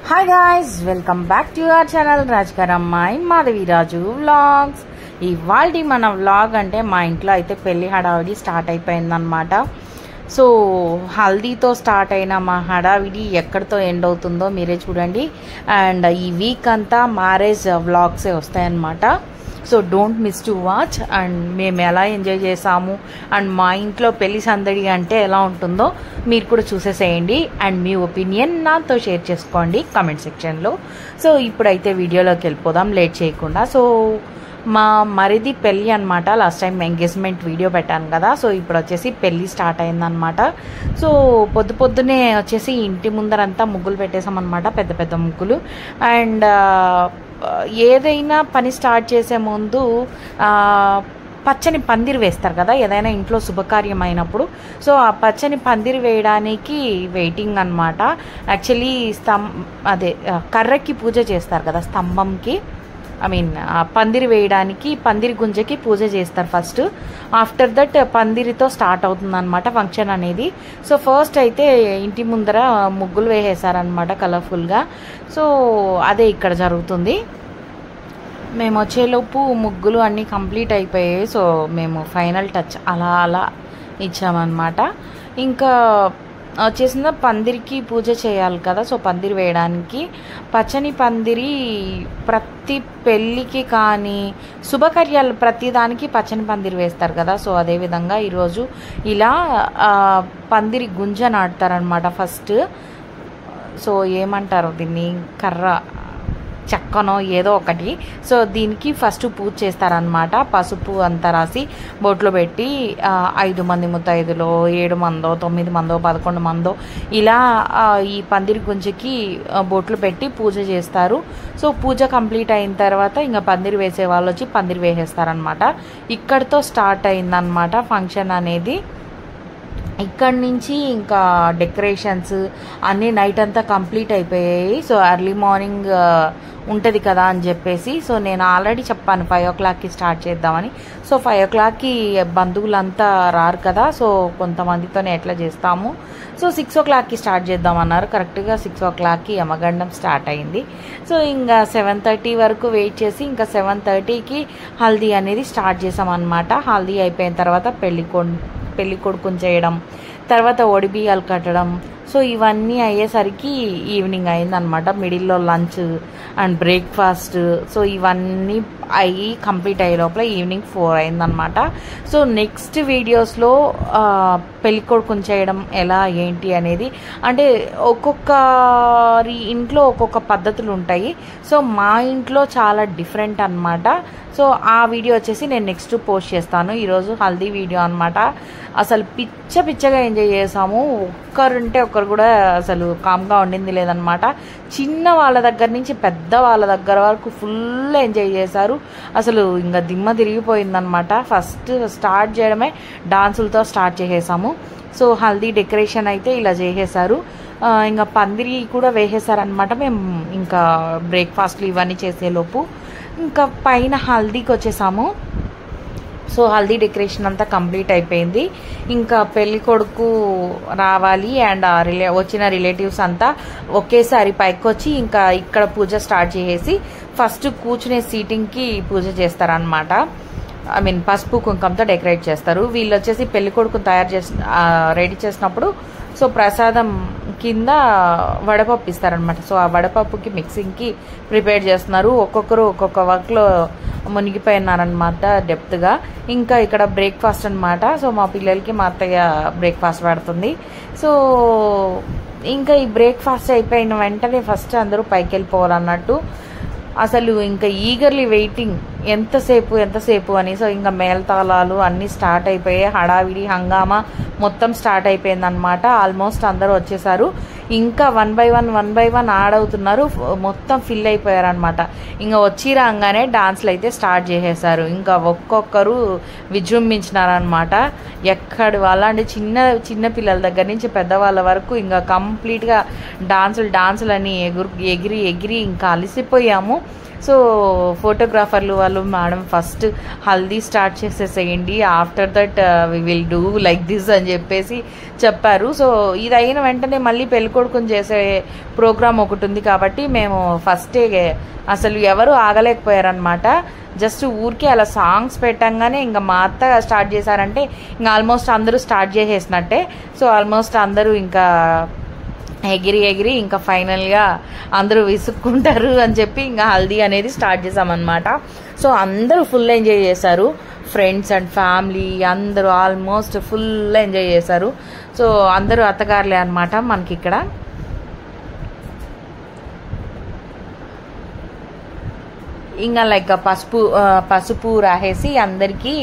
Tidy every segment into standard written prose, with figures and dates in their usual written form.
Hi guys, welcome back to your channel రాజకరమ్మాయి Madhavi Raju vlogs. ఇవాల్టి మన వ్లాగ్ అంటే మా ఇంట్లో అయితే పెళ్లి హడావిడి స్టార్ట్ అయిపోయిందనమాట. సో హల్దీతో స్టార్ట్ అయిన మా హడావిడి ఎక్కడితో ఎండ్ అవుతుందో మీరే చూడండి. అండ్ ఈ వీక్ అంతా మ్యారేజ్ వ్లాగ్సే వస్తాయన్నమాట. So don't miss to watch. And మేము ఎలా ఎంజాయ్ చేసాము అండ్ మా ఇంట్లో పెళ్లి సందడి అంటే ఎలా ఉంటుందో మీరు కూడా చూసేసేయండి. అండ్ మీ ఒపీనియన్ నాతో షేర్ చేసుకోండి కామెంట్ సెక్షన్లో. సో ఇప్పుడైతే వీడియోలోకి వెళ్ళిపోదాం లేట్ చేయకుండా. సో మా మరిది పెళ్ళి అనమాట. లాస్ట్ టైం ఎంగేజ్మెంట్ వీడియో పెట్టాను కదా. సో ఇప్పుడు వచ్చేసి పెళ్ళి స్టార్ట్ అయిందనమాట. సో పొద్దునే వచ్చేసి ఇంటి ముందరంతా ముగ్గులు పెట్టేసామన్నమాట, పెద్ద పెద్ద ముగ్గులు. అండ్ ఏదైనా పని స్టార్ట్ చేసే ముందు పచ్చని పందిరి వేస్తారు కదా ఏదైనా ఇంట్లో శుభకార్యం అయినప్పుడు. సో ఆ పచ్చని పందిరి వేయడానికి వెయిటింగ్ అనమాట. యాక్చువల్లీ కర్రకి పూజ చేస్తారు కదా, స్తంభంకి పందిరి వేయడానికి పందిరి గుంజకి పూజ చేస్తారు ఫస్ట్. ఆఫ్టర్ దట్ పందిరితో స్టార్ట్ అవుతుంది అనమాట ఫంక్షన్ అనేది. సో ఫస్ట్ అయితే ఇంటి ముందర ముగ్గులు వేసేసారనమాట కలర్ఫుల్గా. సో అదే ఇక్కడ జరుగుతుంది. మేము వచ్చేలోపు ముగ్గులు అన్నీ కంప్లీట్ అయిపోయాయి. సో మేము ఫైనల్ టచ్ అలా ఇచ్చామన్నమాట. ఇంకా వచ్చేసిన పందిరికి పూజ చేయాలి కదా. సో పందిరి వేయడానికి పచ్చని పందిరి ప్రతి పెళ్ళికి కానీ శుభకార్యాలు ప్రతి దానికి పచ్చని పందిరి వేస్తారు కదా. సో అదేవిధంగా ఈరోజు ఇలా పందిరి గుంజ నాటుతారనమాట ఫస్ట్. సో ఏమంటారు దీన్ని, కర్ర చెక్కనో ఏదో ఒకటి. సో దీనికి ఫస్ట్ పూజ చేస్తారనమాట. పసుపు అంతా రాసి బొట్లో పెట్టి 5 మంది ముత్తైదులో 7 మందో 9 మందో 11 మందో ఇలా ఈ పందిరి గుంజకి బొట్లు పెట్టి పూజ చేస్తారు. సో పూజ కంప్లీట్ అయిన తర్వాత ఇంకా పందిరి వేసే వాళ్ళు వచ్చి పందిరి వేసేస్తారనమాట. ఇక్కడితో స్టార్ట్ అయిందనమాట ఫంక్షన్ అనేది. ఇక్కడి నుంచి ఇంకా డెకరేషన్స్ అన్నీ నైట్ అంతా కంప్లీట్ అయిపోయాయి. సో ఎర్లీ మార్నింగ్ ఉంటుంది కదా అని చెప్పేసి, సో నేను ఆల్రెడీ చెప్పాను 5 o'clockకి స్టార్ట్ చేద్దామని. సో 5 o'clockకి బంధువులంతా రారు కదా. సో కొంతమందితోనే ఎట్లా చేస్తాము. సో 6 o'clockకి స్టార్ట్ చేద్దామన్నారు. కరెక్ట్గా 6 o'clockకి యమగండం స్టార్ట్ అయింది. సో ఇంకా 7:30 వరకు వెయిట్ చేసి ఇంకా 7:30కి హల్దీ అనేది స్టార్ట్ చేసామన్నమాట. హల్దీ అయిపోయిన తర్వాత పెళ్లి కొడుకుని చేయడం, తర్వాత ఒడిబియ్యాలు కట్టడం. సో ఇవన్నీ అయ్యేసరికి ఈవినింగ్ అయిందనమాట. మిడిల్లో లంచ్ అండ్ బ్రేక్ఫాస్ట్. సో ఇవన్నీ అయ్యి కంప్లీట్ అయ్యే లోపల ఈవినింగ్ 4 అయిందనమాట. సో నెక్స్ట్ వీడియోస్లో పెళ్లి కొడుకుని చేయడం ఎలా ఏంటి అనేది, అంటే ఒక్కొక్కరి ఇంట్లో ఒక్కొక్క పద్ధతులు ఉంటాయి. సో మా ఇంట్లో చాలా డిఫరెంట్ అనమాట. సో ఆ వీడియో వచ్చేసి నేను నెక్స్ట్ పోస్ట్ చేస్తాను. ఈరోజు హల్దీ వీడియో అనమాట. అసలు పిచ్చగా ఎంజాయ్ చేసాము. ఒక్కరుంటే ఒక్కరు కూడా అసలు కామ్గా ఉండింది లేదనమాట. చిన్న వాళ్ళ దగ్గర నుంచి పెద్ద వాళ్ళ దగ్గర వరకు ఫుల్ ఎంజాయ్ చేశారు. అసలు ఇంకా దిమ్మ తిరిగిపోయిందనమాట. ఫస్ట్ స్టార్ట్ చేయడమే డాన్సులతో స్టార్ట్ చేసేసాము. సో హల్దీ డెకరేషన్ అయితే ఇలా చేసేసారు. ఇంకా పందిరి కూడా వేసేసారనమాట. మేము ఇంకా బ్రేక్ఫాస్ట్లు ఇవన్నీ చేసేలోపు ఇంకా పైన హల్దీకి వచ్చేసాము. సో హల్దీ డెకరేషన్ అంతా కంప్లీట్ అయిపోయింది. ఇంకా పెళ్లి కొడుకు రావాలి అండ్ వచ్చిన రిలేటివ్స్ అంతా ఒకేసారి పైకి వచ్చి ఇంకా ఇక్కడ పూజ స్టార్ట్ చేసేసి ఫస్ట్ కూర్చునే సీటింగ్కి పూజ చేస్తారనమాట. పసుపు కుంకంతో డెకరేట్ చేస్తారు. వీళ్ళు వచ్చేసి పెళ్లి కొడుకుని రెడీ చేసినప్పుడు సో ప్రసాదం కింద వడపప్పు ఇస్తారనమాట. సో ఆ వడపప్పుకి మిక్సింగ్కి ప్రిపేర్ చేస్తున్నారు. ఒక్కొక్కరు ఒక్కొక్క వర్క్లో మునిగిపోయినారనమాట డెప్త్గా. ఇంకా ఇక్కడ బ్రేక్ఫాస్ట్ అనమాట. సో మా పిల్లలకి మా అత్తయ్య బ్రేక్ఫాస్ట్ పెడుతుంది. సో ఇంకా ఈ బ్రేక్ఫాస్ట్ అయిపోయిన వెంటనే ఫస్ట్ అందరూ పైకి వెళ్ళిపోవాలన్నట్టు. అసలు ఇంకా ఈగర్లీ వెయిటింగ్ ఎంతసేపు అని. సో ఇంకా మేళతాళాలు అన్నీ స్టార్ట్ అయిపోయాయి. హడావిడి హంగామా మొత్తం స్టార్ట్ అయిపోయిందనమాట. ఆల్మోస్ట్ అందరూ వచ్చేసారు. ఇంకా 1 by 1 యాడ్ అవుతున్నారు. మొత్తం ఫిల్ అయిపోయారనమాట. ఇంకా వచ్చి రాగానే డాన్స్లు అయితే స్టార్ట్ చేసేసారు. ఇంకా ఒక్కొక్కరు విజృంభించినారనమాట. ఎక్కడి వాళ్ళ అంటే చిన్న పిల్లల దగ్గర నుంచి పెద్దవాళ్ళ వరకు ఇంకా కంప్లీట్గా డాన్సులు అని ఎగిరి ఇంకా అలసిపోయాము. సో ఫోటోగ్రాఫర్లు వాళ్ళు మేడం ఫస్ట్ హల్దీ స్టార్ట్ చేసేసేయండి, after that we will do like this అని చెప్పేసి చెప్పారు. సో ఇది అయిన వెంటనే మళ్ళీ పెళ్ళికొడుకుని చేసే ప్రోగ్రామ్ ఒకటి ఉంది కాబట్టి మేము ఫస్టే అసలు ఎవరు ఆగలేకపోయారనమాట. జస్ట్ ఊరికే అలా సాంగ్స్ పెట్టంగానే ఇంకా మా అత్త స్టార్ట్ చేశారంటే ఇంకా ఆల్మోస్ట్ అందరూ స్టార్ట్ చేసేసినట్టే. సో ఆల్మోస్ట్ అందరూ ఇంకా ఎగిరి ఇంకా ఫైనల్గా అందరూ విసుక్కుంటారు అని చెప్పి ఇంకా హల్దీ అనేది స్టార్ట్ చేసామన్నమాట. సో అందరూ ఫుల్ ఎంజాయ్ చేశారు, ఫ్రెండ్స్ అండ్ ఫ్యామిలీ అందరూ ఆల్మోస్ట్ ఫుల్ ఎంజాయ్ చేశారు. సో అందరూ అత్తగారులే అనమాట మనకి ఇక్కడ. ఇంకా లైక్ పసుపు రాసేసి అందరికీ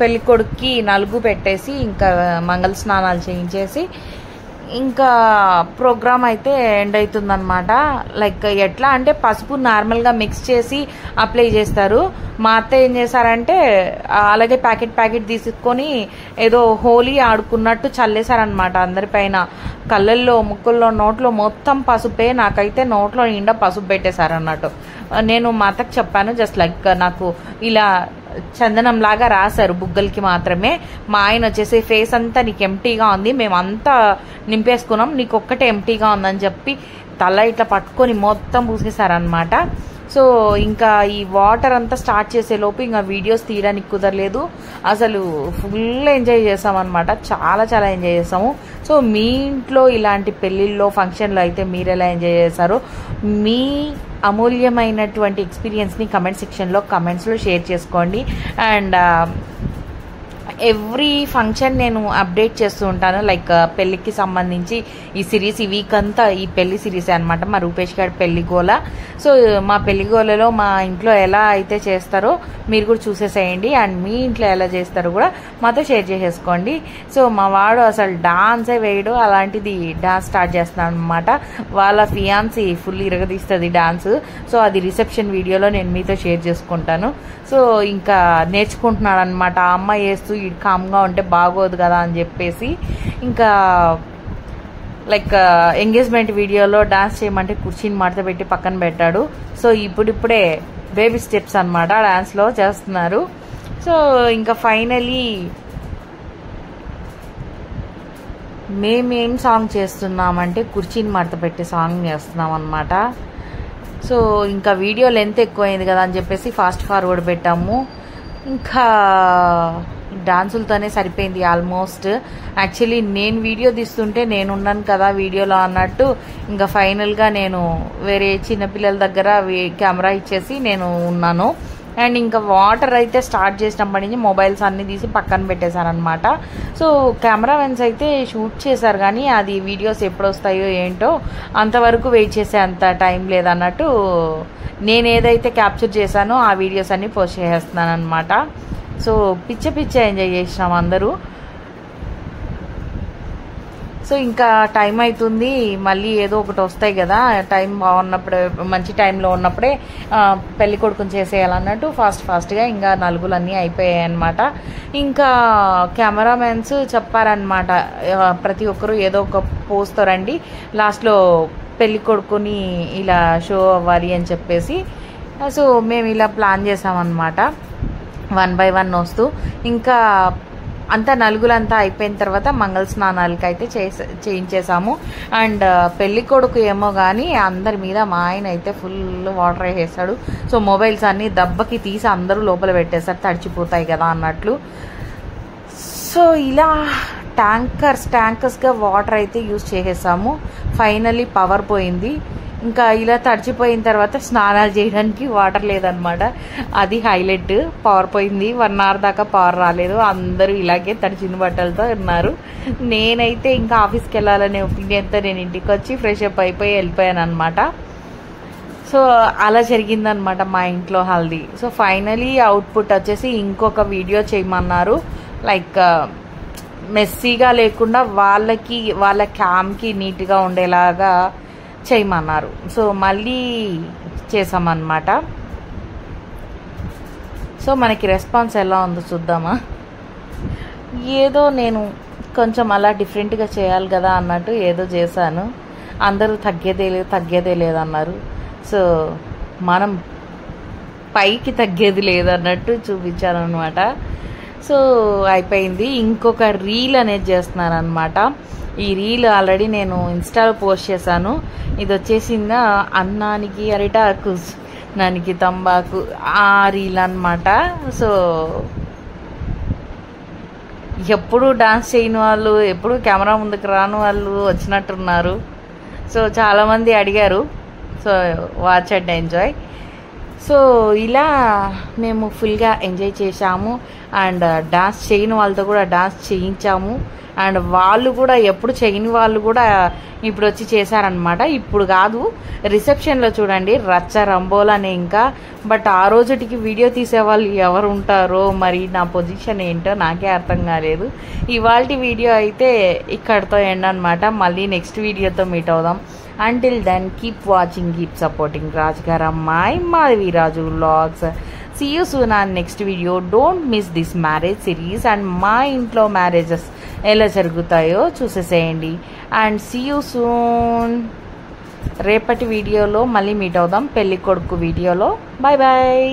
పెళ్ళికొడుక్కి నలుగు పెట్టేసి ఇంకా మంగళ స్నానాలు చేయించేసి ఇంకా ప్రోగ్రామ్ అయితే ఎండ్ అవుతుందన్నమాట. లైక్ ఎట్లా అంటే పసుపు నార్మల్గా మిక్స్ చేసి అప్లై చేస్తారు. మా అత్త ఏం చేశారంటే అలాగే ప్యాకెట్ తీసుకొని ఏదో హోలీ ఆడుకున్నట్టు చల్లేశారనమాట అందరిపైన. కళ్ళల్లో, ముక్కుల్లో, నోట్లో మొత్తం పసుపే. నాకైతే నోట్లో నిండా పసుపు పెట్టేశారన్నట్టు. నేను మా అత్తకు చెప్పాను, జస్ట్ లైక్ నాకు ఇలా చందనం లాగా రాశారు బుగ్గలకి మాత్రమే. మా ఆయన వచ్చేసి ఫేస్ అంతా నీకు ఎంటీగా ఉంది, మేమంతా నింపేసుకున్నాం, నీకు ఒక్కటే ఎంటీగా ఉందని చెప్పి తల ఇట్లా పట్టుకొని మొత్తం పూసేశారనమాట. సో ఇంకా ఈ వాటర్ అంతా స్టార్ట్ చేసే లోపు ఇంకా వీడియోస్ తీయడానికి కుదరలేదు. అసలు ఫుల్ ఎంజాయ్ చేసామన్నమాట, చాలా ఎంజాయ్ చేసాము. సో మీ ఇంట్లో ఇలాంటి పెళ్ళిళ్ళలో, ఫంక్షన్లో అయితే మీరు ఎలా ఎంజాయ్ చేశారో మీ అమూల్యమైనటువంటి ఎక్స్పీరియన్స్ని కమెంట్ సెక్షన్లో కమెంట్స్లో షేర్ చేసుకోండి. అండ్ ఎవ్రీ ఫంక్షన్ నేను అప్డేట్ చేస్తూ ఉంటాను. లైక్ పెళ్ళికి సంబంధించి ఈ సిరీస్, ఈ వీక్ అంతా ఈ పెళ్లి సిరీస్ అనమాట, మా రూపేష్ గారి పెళ్లిగోల. సో మా పెళ్లిగోలలో మా ఇంట్లో ఎలా అయితే చేస్తారో మీరు కూడా చూసేసేయండి. అండ్ మీ ఇంట్లో ఎలా చేస్తారో కూడా మాతో షేర్ చేసేసుకోండి. సో మా వాడు అసలు డాన్సే వేయడు, అలాంటిది డాన్స్ స్టార్ట్ చేస్తున్నాడు అనమాట. వాళ్ళ ఫియాన్సీ ఫుల్ ఇరగదీస్తుంది డాన్స్. సో అది రిసెప్షన్ వీడియోలో నేను మీతో షేర్ చేసుకుంటాను. సో ఇంకా నేర్చుకుంటున్నాడు అనమాట. ఆ అమ్మాయి వేస్తూ కామ్గా ఉంటే బాగోదు కదా అని చెప్పేసి ఇంకా లైక్ ఎంగేజ్మెంట్ వీడియోలో డాన్స్ చేయమంటే కుర్చీని మడత పెట్టి పక్కన పెట్టాడు. సో ఇప్పుడిప్పుడే బేబీ స్టెప్స్ అనమాట డాన్స్లో చేస్తున్నారు. సో ఇంకా ఫైనలీ మేమేం సాంగ్ చేస్తున్నామంటే కుర్చీని మడత పెట్టి సాంగ్ చేస్తున్నాం అనమాట. సో ఇంకా వీడియో లెంత్ ఎక్కువైంది కదా అని చెప్పేసి ఫాస్ట్ ఫార్వర్డ్ పెట్టాము. ఇంకా డాన్సులతోనే సరిపోయింది ఆల్మోస్ట్. యాక్చువల్లీ నేను వీడియో తీస్తుంటే నేనున్నాను కదా వీడియోలో అన్నట్టు ఇంకా ఫైనల్గా నేను వేరే చిన్నపిల్లల దగ్గర కెమెరా ఇచ్చేసి నేను ఉన్నాను. అండ్ ఇంకా వాటర్ అయితే స్టార్ట్ చేసినప్పటి నుంచి మొబైల్స్ అన్నీ తీసి పక్కన పెట్టేశారనమాట. సో కెమెరామెన్స్ అయితే షూట్ చేశారు కానీ అది వీడియోస్ ఎప్పుడు వస్తాయో ఏంటో అంతవరకు వెయిట్ చేసే అంత టైం లేదన్నట్టు నేను ఏదైతే క్యాప్చర్ చేశానో ఆ వీడియోస్ అన్నీ పోస్ట్ చేసేస్తున్నాను అనమాట. సో పిచ్చ ఎంజాయ్ చేసినాం అందరూ. సో ఇంకా టైం అవుతుంది, మళ్ళీ ఏదో ఒకటి వస్తాయి కదా, టైం బాగున్నప్పుడే మంచి టైంలో ఉన్నప్పుడే పెళ్లి కొడుకుని చేసేయాలన్నట్టు ఫాస్ట్గా ఇంకా నలుగులన్నీ అయిపోయాయి అనమాట. ఇంకా కెమెరామెన్స్ చెప్పారనమాట ప్రతి ఒక్కరు ఏదో ఒక పోస్తో రండి, లాస్ట్లో పెళ్లి కొడుకుని ఇలా షో అవ్వాలి అని చెప్పేసి. సో మేము ఇలా ప్లాన్ చేసామన్నమాట, 1 by 1 వస్తూ. ఇంకా అంతా నలుగులంతా అయిపోయిన తర్వాత మంగళ స్నానాలకి అయితే చేయించేసాము. అండ్ పెళ్లి కొడుకు ఏమో కానీ అందరి మీద మా ఆయన అయితే ఫుల్ వాటర్ వేసేసాడు. సో మొబైల్స్ అన్నీ దెబ్బకి తీసి అందరూ లోపల పెట్టేశారు, తడిచిపోతాయి కదా అన్నట్లు. సో ఇలా ట్యాంకర్స్గా వాటర్ అయితే యూజ్ చేసేసాము. ఫైనల్లీ పవర్ పోయింది. ఇంకా ఇలా తడిచిపోయిన తర్వాత స్నానాలు చేయడానికి వాటర్ లేదనమాట, అది హైలైట్. పవర్ పోయింది, 1 hour దాకా పవర్ రాలేదు, అందరూ ఇలాగే తడిచిన బట్టలతో ఉన్నారు. నేనైతే ఇంకా ఆఫీస్కి వెళ్ళాలనే ఒపీనియన్తో నేను ఇంటికి వచ్చి ఫ్రెష్ అప్ అయిపోయి వెళ్ళిపోయాను అనమాట. సో అలా జరిగిందనమాట మా ఇంట్లో హల్దీ. సో ఫైనలీ అవుట్పుట్ వచ్చేసి ఇంకొక వీడియో చేయమన్నారు, లైక్ మెస్సీగా లేకుండా వాళ్ళ క్యామ్కి నీట్గా ఉండేలాగా చేయమన్నారు. సో మళ్ళీ చేసామన్నమాట. సో మనకి రెస్పాన్స్ ఎలా ఉందో చూద్దామా. ఏదో నేను కొంచెం అలా డిఫరెంట్గా చేయాలి కదా అన్నట్టు ఏదో చేశాను. అందరూ తగ్గేదే లేదన్నారు. సో మనం పైకి తగ్గేది లేదన్నట్టు చూపించారనమాట. సో అయిపోయింది. ఇంకొక రీల్ అనేది చేస్తున్నారనమాట. ఈ రీల్ ఆల్రెడీ నేను ఇన్స్టాలో పోస్ట్ చేశాను. ఇది వచ్చేసిందా అన్నానికి అరిటాకు నానికి తంబాకు ఆ రీల్ అనమాట. సో ఎప్పుడు డాన్స్ చేయని వాళ్ళు, ఎప్పుడు కెమెరా ముందుకు రాని వాళ్ళు వచ్చినట్టున్నారు. సో చాలామంది అడిగారు. So watch and enjoy. So ఇలా మేము ఫుల్గా ఎంజాయ్ చేసాము. అండ్ డాన్స్ చేయని వాళ్ళతో కూడా డాన్స్ చేయించాము. అండ్ వాళ్ళు కూడా ఎప్పుడు చేయని వాళ్ళు కూడా ఇప్పుడు వచ్చి చేశారనమాట. ఇప్పుడు కాదు, రిసెప్షన్లో చూడండి రచ్చ రంబోలని ఇంకా. బట్ ఆ రోజుటికి వీడియో తీసేవాళ్ళు ఎవరు ఉంటారో మరి నా పొజిషన్ ఏంటో నాకే అర్థం కాలేదు. ఇవాల్టి వీడియో అయితే ఇక్కడితో ఎండ్ అనమాట. మళ్ళీ నెక్స్ట్ వీడియోతో మీట్ అవుదాం. Until then, keep watching, keep supporting Rajgaramai Madhavi Raju vlogs. See you soon on next video. Don't miss this marriage series and మా ఇంట్లో మ్యారేజెస్ ఎలా జరుగుతాయో చూసేసేయండి. And see you soon. రేపటి వీడియోలో మళ్ళీ మీట్ అవుదాం, పెళ్లి కొడుకు వీడియోలో. Bye bye.